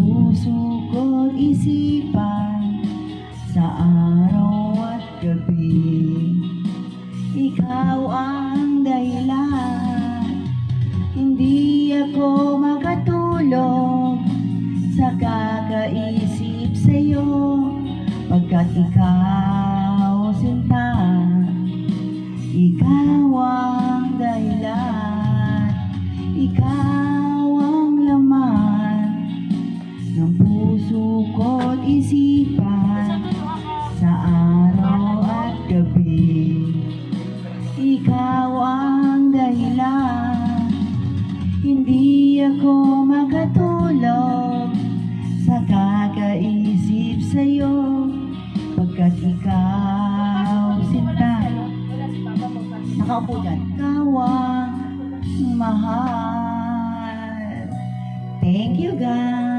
puso ko't isipan sa araw at gabi. Ikaw ang dahilan, hindi ako makatulog sa kakaisip sa'yo, pagkat ikaw sinta, ikaw ang dahilan, ikaw ang laman ng puso ko't isipan sa araw at gabi. Ikaw ang dahilan, hindi ako makatulog sa kakaisip sa'yo, pagkat ikaw sinta. Nakaupo dyan. Ikaw ang mahal. Thank you, guys.